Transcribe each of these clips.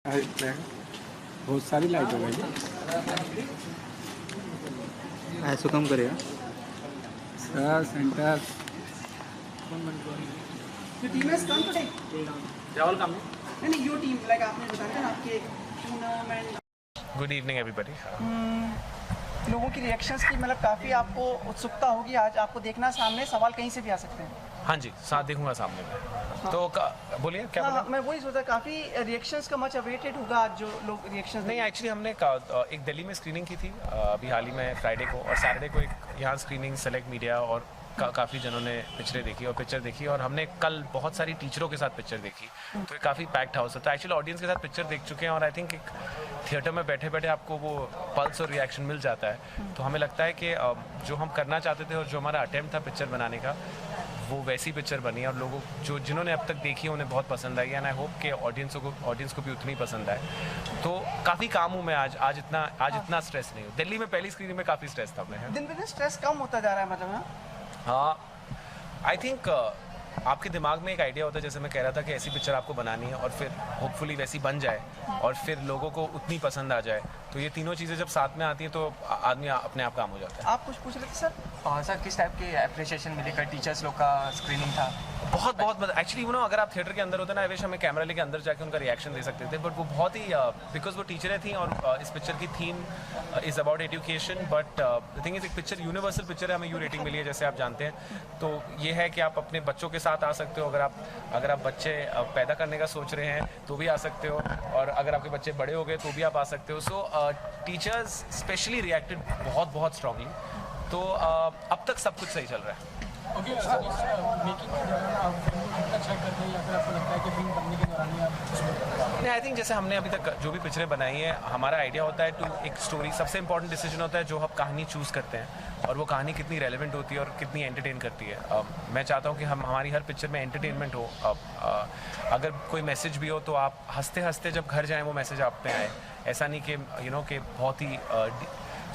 बहुत सारी लाइट हो गई। ऐसा कम करेगा sir centre Your team has come today? Rahul काम नहीं, your team, like आपने बताया था ना आपके टूर्नामेंट। Good evening everybody. लोगों की रिएक्शंस की मतलब काफ़ी आपको उत्सुकता होगी आज आपको देखना सामने सवाल कहीं से भी आ सकते हैं। हाँ जी, साथ देखूंगा सामने में। तो बोलिए क्या बोला? मैं वही सोचा काफ़ी रिएक्शंस का मच अवेटेड होगा आज जो लोग रिएक्शंस नहीं, एक्चुअली हमने एक दिल्ली में स्क्रीनिंग की थी अभी हाल ही में फ्राइडे को, और सैटरडे को एक यहाँ स्क्रीनिंग सेलेक्ट मीडिया और काफ़ी जनों ने पिक्चरें देखी और पिक्चर देखी, और हमने कल बहुत सारी टीचरों के साथ पिक्चर देखी, तो ये काफ़ी पैक्ड हाउस था। एक्चुअली ऑडियंस के साथ पिक्चर देख चुके हैं और आई थिंक एक थिएटर में बैठे बैठे आपको वो पल्स और रिएक्शन मिल जाता है। तो हमें लगता है कि जो हम करना चाहते थे और जो हमारा अटेम्प्ट था पिक्चर बनाने का, वो वैसी पिक्चर बनी है और लोगों जिन्होंने अब तक देखी है उन्हें बहुत पसंद आई, एंड आई होप कि ऑडियंस को भी उतनी पसंद आए। तो काफ़ी काम हूँ मैं आज इतना स्ट्रेस नहीं हूँ। दिल्ली में पहली स्क्रीनिंग में काफ़ी स्ट्रेस था मैं। दिन पे स्ट्रेस कम होता जा रहा है मतलब ना। हाँ, आई थिंक आपके दिमाग में एक आइडिया होता है, जैसे मैं कह रहा था कि ऐसी पिक्चर आपको बनानी है और फिर होपफुली वैसी बन जाए और फिर लोगों को उतनी पसंद आ जाए, तो ये तीनों चीज़ें जब साथ में आती हैं तो आदमी अपने आप काम हो जाता है। आप कुछ पूछ रहे थे सर? सर किस टाइप की अप्रिशिएशन मिली? कल टीचर्स लोग का स्क्रीनिंग था। बहुत एक्चुअली अगर आप थिएटर के अंदर होते ना, आई विश हमें कैमरा लेके अंदर जाके उनका रिएक्शन दे सकते थे, बट वो बहुत ही बिकॉज वो टीचरें थी और इस पिक्चर की theme is about education, but the thing is एक पिक्चर यूनिवर्सल पिक्चर है, हमें यू रेटिंग मिली है जैसे आप जानते हैं। तो ये है कि आप अपने बच्चों के साथ आ सकते हो, अगर आप बच्चे पैदा करने का सोच रहे हैं तो भी आ सकते हो, और अगर आपके बच्चे बड़े हो गए तो भी आप आ सकते हो। सो टीचर्स स्पेशली रिएक्टेड बहुत स्ट्रांगली। तो अब तक सब कुछ सही चल रहा है। ओके, मेकिंग के दौरान आप फिल्म को चेक करते हैं या फिर आपको लगता है कि फिल्म बनने के दौरान ही आप? नहीं, आई थिंक जैसे हमने अभी तक जो भी पिक्चरें बनाई हैं, हमारा आइडिया होता है टू एक स्टोरी। सबसे इंपॉर्टेंट डिसीजन होता है जो हम कहानी चूज़ करते हैं और वो कहानी कितनी रेलेवेंट होती है और कितनी एंटरटेन करती है। मैं चाहता हूँ कि हमारी हर पिक्चर में एंटरटेनमेंट हो। अगर कोई मैसेज भी हो तो आप हंसते हंसते जब घर जाएँ वो मैसेज आप पे आए, ऐसा नहीं कि कि बहुत ही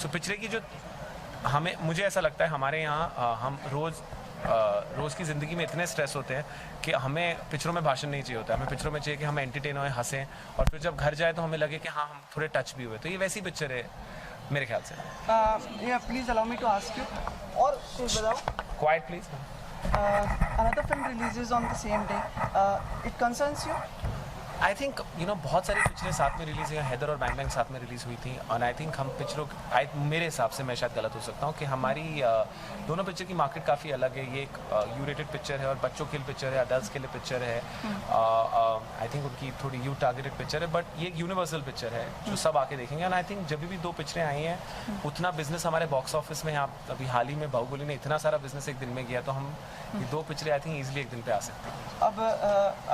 सो पिक्चर की जो मुझे ऐसा लगता है हमारे यहाँ हम रोज़ की ज़िंदगी में इतने स्ट्रेस होते हैं कि हमें पिक्चरों में भाषण नहीं चाहिए होता, हमें पिक्चरों में चाहिए कि हम एंटरटेन हों, हंसें, और फिर जब घर जाए तो हमें लगे कि हाँ हम थोड़े टच भी हुए। तो ये वैसी पिक्चर है मेरे ख्याल से। Please allow me to ask you और कुछ बताओ। Quiet please. Another film releases on the same day. It concerns you? I think बहुत सारी पिक्चरें साथ में रिलीज़ हुई हैं। हैदर और बैंग बैंग साथ में रिलीज़ हुई थी, और आई थिंक हम पिक्चरों मेरे हिसाब से, मैं शायद गलत हो सकता हूँ, कि हमारी दोनों पिक्चर की मार्केट काफ़ी अलग है। ये एक यू रेटेड पिक्चर है और बच्चों के लिए पिक्चर है, अडल्ट्स के लिए पिक्चर है। आई थिंक उनकी थोड़ी यू टारगेटेड पिक्चर है, बट ये एक यूनिवर्सल पिक्चर है जो सब आके देखेंगे। एंड आई थिंक जब भी दो पिक्चरें आई हैं उतना बिजनेस हमारे बॉक्स ऑफिस में, आप अभी हाल ही में बाहुबली ने इतना सारा बिजनेस एक दिन में किया, तो हम ये दो पिक्चरें आई थिंक ईजिली एक दिन पे आ सकते हैं। अब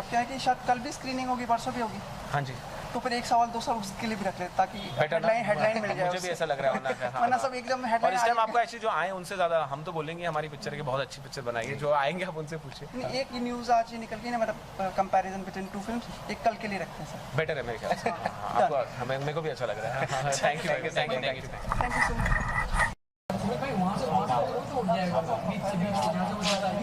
क्या है कि शायद कल भी स्क्रीनिंग होगी, परसों भी होगी। हाँ जी, तो फिर एक सवाल दो सवाल उसके लिए भी रख लेते ताकि हेडलाइन मिल जाए। मुझे भी ऐसा लग रहा है वरना सब एकदम और हेडलाइन। इस टाइम आपको एक्चुअली जो आए उनसे ज़्यादा हम तो बोलेंगे हमारी पिक्चर की बहुत अच्छी पिक्चर बनाई है, जो आएंगे आप उनसे पूछिए। एक ही न्यूज़ आज निकल गई ना, मतलब कंपैरिजन बिटवीन टू फिल्म्स, एक कल के लिए रखते हैं सर। बेटर है मेरे ख्याल से। आपको मेरे को भी अच्छा लग रहा है। Thank you thank you so much. भाई वहाँ से तो उठ जाएगा बीच से जहाँ से वो जाता है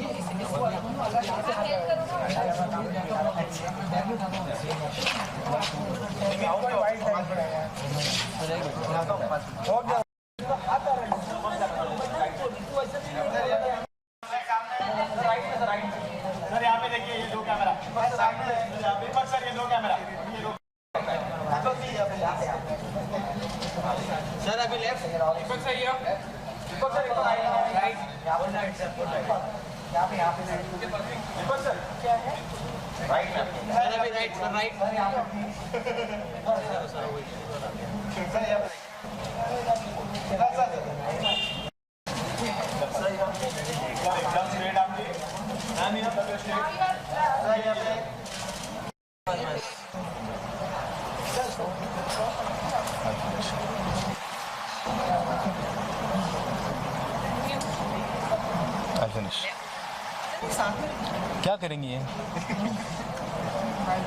सर यहाँ पे देखिए, ये दो कैमरा सर, ये दो कैमरा सर, अभी लेफ्ट सही है, राइट यहाँ पे सर क्या है, राइट सर, अभी राइट सर, राइट एकदम स्ट्रेट आपकी क्या करेंगी ये?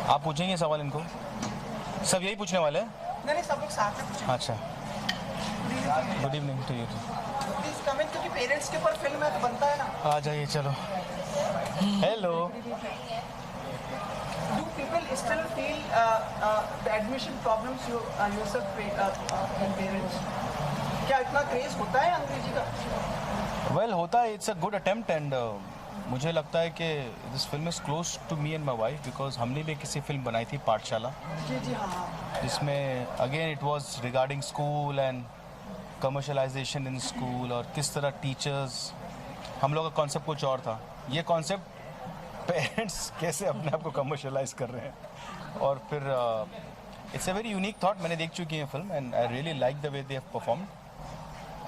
आप पूछेंगे सवाल इनको? सब यही पूछने वाले हैं? नहीं सब लोग साथ में पूछेंगे। अच्छा, good evening to you. Please comment, क्योंकि पेरेंट्स के ऊपर फिल्म है तो बनता है ना। आ जाइए, चलो। Hello. people still feel the admission problems you yourself in parents. क्या इतना क्रेज होता है अंग्रेजी का? वेल होता है, it's a good attempt and मुझे लगता है कि this film is close to me and my wife because हमने भी किसी फिल्म बनाई थी पाठशाला, जी जी हाँ, जिसमें again it was regarding school and commercialisation in school और किस तरह टीचर्स, हम लोग का कॉन्सेप्ट कुछ और था, ये कॉन्सेप्ट पेरेंट्स कैसे अपने आप को कमर्शलाइज कर रहे हैं और फिर it's a very unique thought. मैंने देख चुकी है film and I really like the way they have performed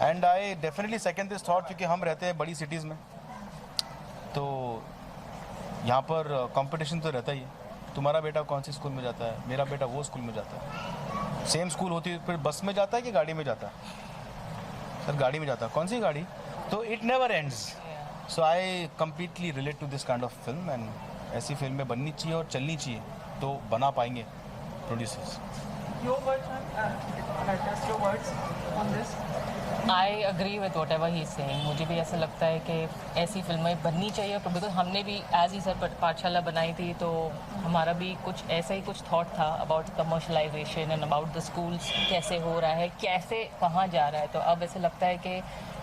and I definitely second this thought क्योंकि हम रहते हैं बड़ी सिटीज़ में तो यहाँ पर कंपटीशन तो रहता ही है. तुम्हारा बेटा कौन सी स्कूल में जाता है, मेरा बेटा वो स्कूल में जाता है, सेम स्कूल होती है, फिर बस में जाता है कि गाड़ी में जाता है, सर गाड़ी में जाता है, कौन सी गाड़ी, तो it never ends. So I completely relate to this kind of film and ऐसी फिल्में बननी चाहिए और चलनी चाहिए तो बना पाएंगे producers. your words, just your words on this. I agree with what ever he saying. मुझे भी ऐसा लगता है कि ऐसी फिल्में बननी चाहिए बिकॉज हमने भी एज ही सर पाठशाला बनाई थी तो हमारा भी कुछ ऐसा ही कुछ थॉट था about commercialisation and about the schools, कैसे हो रहा है, कैसे कहाँ जा रहा है. तो अब ऐसे लगता है कि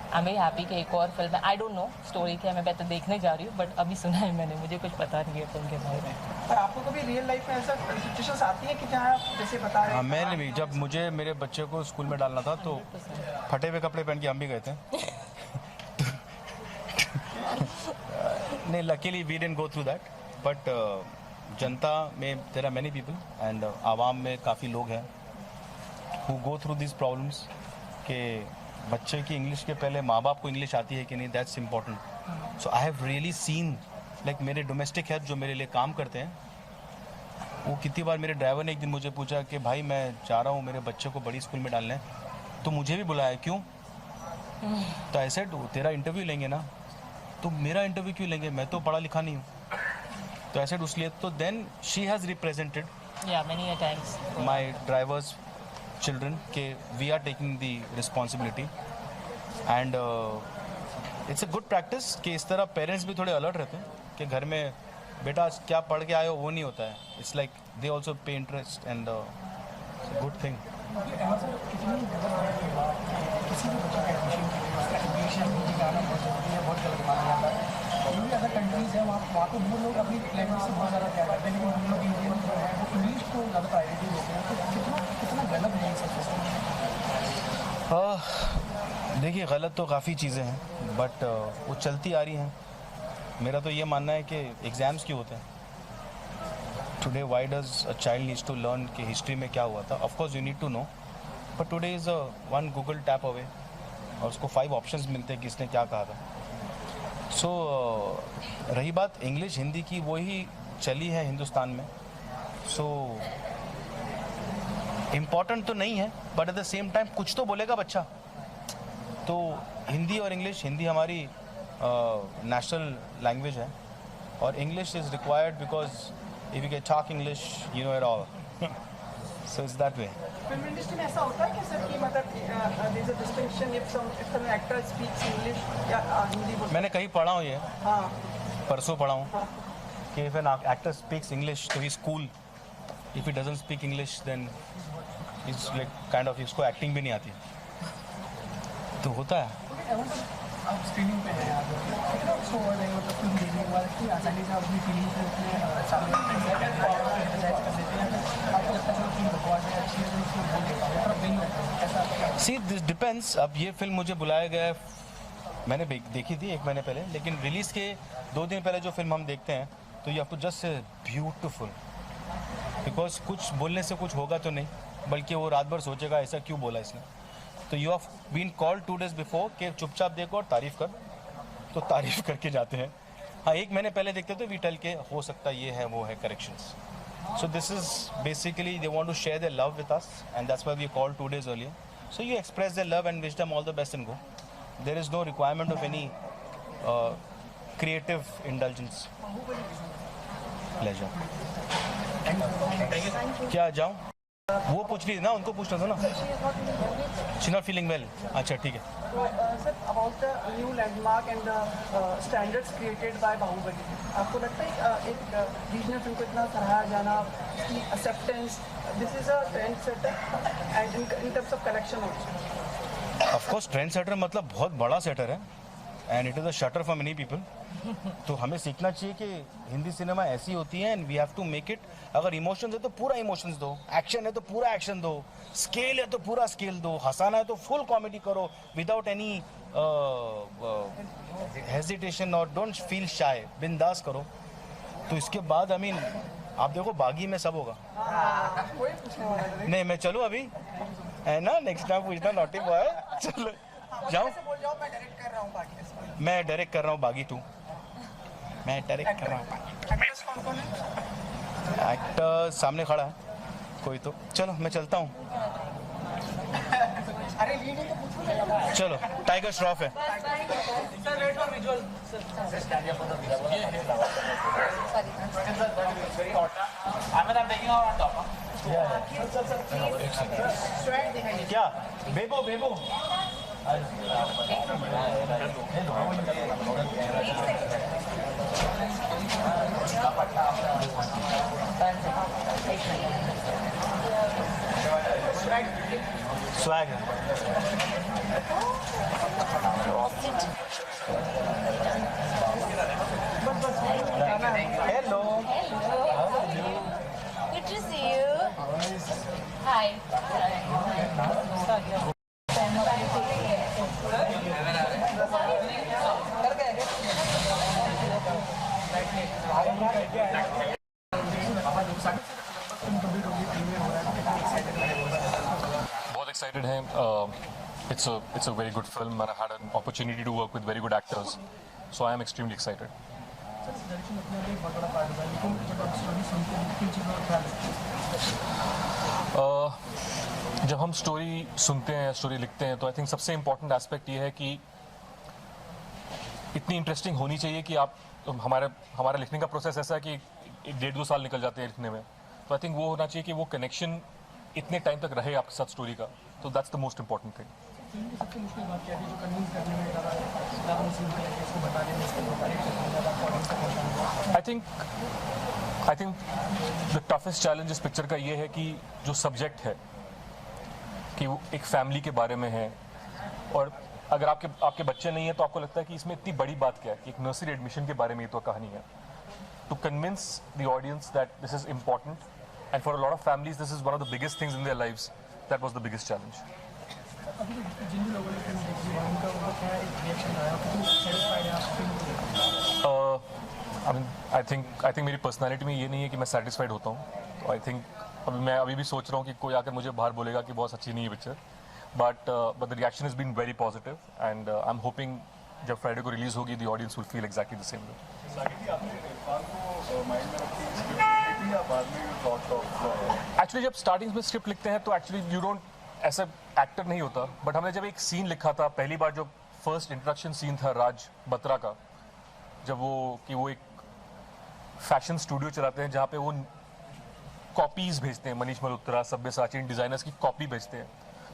आई एम वेरी हैप्पी कि एक और फिल्म है. आई डोंट नो स्टोरी क्या, मैं तो देखने जा रही हूँ बट अभी सुना है मैंने, मुझे कुछ पता नहीं है फिल्म के बारे में. पर आपको कभी रियल लाइफ में ऐसा सिचुएशंस आती है कि जहाँ आप जैसे बता रहे हाँ, हैं, मैंने भी जब मुझे मेरे बच्चे को स्कूल में डालना था तो फटे हुए कपड़े पहन के हम भी गए थे. नहीं, luckily we didn't go through that but जनता में there are many people and आवाम में काफ़ी लोग हैं who go through this problems कि बच्चे की इंग्लिश के पहले माँ बाप को इंग्लिश आती है कि नहीं, that's important. So I have really seen like मेरे डोमेस्टिक हेल्प जो मेरे लिए काम करते हैं, वो कितनी बार मेरे ड्राइवर ने एक दिन मुझे पूछा कि भाई मैं जा रहा हूँ मेरे बच्चे को बड़ी स्कूल में डालने, तो मुझे भी बुलाया, क्यों? तो ऐसे तेरा इंटरव्यू लेंगे ना, तो मेरा इंटरव्यू क्यों लेंगे, मैं तो पढ़ा लिखा नहीं हूँ. तो ऐसे उसलिए तो then she has represented many times my drivers children के we are taking the responsibility and it's a good practice कि इस तरह पेरेंट्स भी थोड़े अलर्ट रहते हैं कि घर में बेटा आज क्या पढ़ के आए हो वो नहीं होता है. इट्स लाइक दे ऑल्सो पे इंटरेस्ट एंड गुड थिंग. किसी भी बच्चे का एडमिशन के लिए एजुकेशन हिंदी गाना बहुत ज़रूरी है, बहुत गलत माना जाता है. जो भी अदर कंट्रीज़ हैं वहाँ तो वो लोग अपनी लैंग्वेज से बहुत ज़्यादा प्यार करते हैं, लेकिन हम लोग इंडियन जो है वो इंग्लिश को ज़्यादा प्रायोरिटी देते हैं. तो कितना गलत है सब सिस्टम? देखिए, गलत तो काफ़ी चीज़ें हैं बट वो चलती आ रही हैं. मेरा तो ये मानना है कि एग्ज़ाम्स क्यों होते हैं. Today why does a child needs to learn कि हिस्ट्री में क्या हुआ था. Of course you need to know but today is one Google tap away और उसको 5 ऑप्शंस मिलते हैं कि इसने क्या कहा था. सो रही बात इंग्लिश हिंदी की, वही चली है हिंदुस्तान में. सो इम्पॉर्टेंट तो नहीं है but at the same time कुछ तो बोलेगा बच्चा. तो हिंदी और इंग्लिश, हिंदी हमारी नेशनल लैंग्वेज है और English is required because if you can talk English you know it all. So it's that way. Film industry में ऐसा होता है कि सर कि मतलब there is a distinction if an actor speaks English या हिंदी बोल. मैंने कहीं पढ़ा हूँ, ये हाँ परसों पढ़ा हूँ कि if an actor speaks English तो he cool, if he doesn't speak English then it's like kind of, इसको एक्टिंग भी नहीं आती. तो होता है. आप स्क्रीनिंग पे हैं, आप कितना उसको वर्ड है मतलब फिल्म देखने के बाद इतनी आसानी से आप अपनी फीलिंग्स को अपने सामने एम्फसाइज कर देते हैं. आपको लगता है फिल्म बकवास है, अच्छी है, तो उसको बोल देता है पर नहीं होता है. ऐसा सी दिस डिपेंड्स. अब ये फिल्म मुझे बुलाया गया है, मैंने देखी थी 1 महीने पहले, लेकिन रिलीज़ के 2 दिन पहले जो फिल्म हम देखते हैं तो you have to just say beautiful, because कुछ बोलने से कुछ होगा तो नहीं, बल्कि वो रात भर सोचेगा ऐसा क्यों बोला इसने. तो you have been called 2 days before कि चुपचाप देखो और तारीफ़ कर, तो तारीफ़ करके जाते हैं. हाँ, 1 महीने पहले देखते तो वी टेल के हो सकता ये है वो है corrections. So this is basically they want to share their love with us and that's why we called 2 days earlier. So you express their love and wish them all the best and go. There is no requirement of any creative indulgence. Pleasure. क्या जाऊँ? वो पूछ रही है ना, उनको पूछना था ना. She's not feeling well. अच्छा ठीक है. Sir about the new landmark and the standards created by Baahubali, आपको लगता है एक रीजनल फिल्म को इतना सराहा जाना, इसकी acceptance, this is a trend setter and in terms of collection also? Of course trend setter मतलब बहुत बड़ा सेटर है and it is a shutter for many people. तो हमें सीखना चाहिए कि हिंदी सिनेमा ऐसी होती है and we have to make it. अगर इमोशंस है तो पूरा इमोशंस दो, एक्शन है तो पूरा एक्शन दो, स्केल है तो पूरा स्केल दो, हंसाना है तो फुल कॉमेडी करो विदाउट एनी हेजिटेशन और डोंट फील शाय, बिंदास करो. तो इसके बाद आई मीन आप देखो बागी में सब होगा. नहीं मैं चलूँ अभी है ना, नेक्स्ट टाइम पूछना नॉटी बॉय. चलो जाओ, मैं डायरेक्ट कर रहा हूँ बागी 2. मैं डायरेक्ट कर रहा हूँ. एक्टर सामने खड़ा है कोई तो. चलो मैं चलता हूँ. चलो टाइगर श्रॉफ है. क्या बेबो बेबो स्वैग है. Hello. Good to see you. Hi. बहुत excited हैं. It's a very good film and I had an opportunity to work with very good actors, so I am extremely excited. जब हम स्टोरी सुनते हैं, story लिखते हैं, तो आई थिंक सबसे इम्पोर्टेंट एस्पेक्ट ये है कि इतनी इंटरेस्टिंग होनी चाहिए कि आप हमारा लिखने का प्रोसेस ऐसा है कि 1.5-2 साल निकल जाते हैं लिखने में. तो आई थिंक वो होना चाहिए कि वो कनेक्शन इतने टाइम तक रहे आपके साथ स्टोरी का. तो that's the most important thing. सबसे मुश्किल बात क्या है जो कन्विंस करने में ज़्यादा मुश्किल है इसको बता दें, I think the toughest challenge इस पिक्चर का ये है कि जो सब्जेक्ट है कि वो एक फैमिली के बारे में है, और अगर आपके बच्चे नहीं है तो आपको लगता है कि इसमें इतनी बड़ी बात क्या है कि एक नर्सरी एडमिशन के बारे में ये तो कहानी है. To convince the audience that this is important and for a lot of families this is one of the biggest things in their lives. That was the biggest challenge. जिन भी लोगों ने फिल्म देखी है उनका वो क्या रिएक्शन आया, कितनी सेटिस्फाइड है आप फिल्म? आई थिंक मेरी पर्सनालिटी में ये नहीं है कि मैं सेटिस्फाइड होता हूँ. तो आई थिंक मैं अभी भी सोच रहा हूँ कि कोई आकर मुझे बाहर बोलेगा कि बहुत अच्छी नहीं है picture. But the reaction has been very positive and I am hoping जब फ्राइडे को रिलीज होगी the audience will feel exactly the same way. Actually जब स्टार्टिंग में स्क्रिप्ट लिखते हैं तो एक्चुअली यू डोंट, ऐसा एक्टर नहीं होता, बट हमने जब एक सीन लिखा था पहली बार, जो फर्स्ट इंट्रोडक्शन सीन था राज बत्रा का, जब वो एक फैशन स्टूडियो चलाते हैं जहाँ पे वो कॉपीज भेजते हैं, मनीष मल्होत्रा, सब्यसाची डिजाइनर्स की कॉपी भेजते हैं.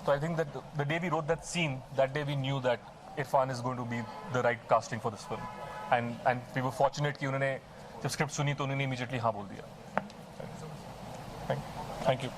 तो I think that the day we wrote that scene, that day we knew that Irfan is going to be the right casting for this film. And we were fortunate कि उन्होंने जब script सुनी तो उन्होंने इमीडिएटली हाँ बोल दिया. Thank you.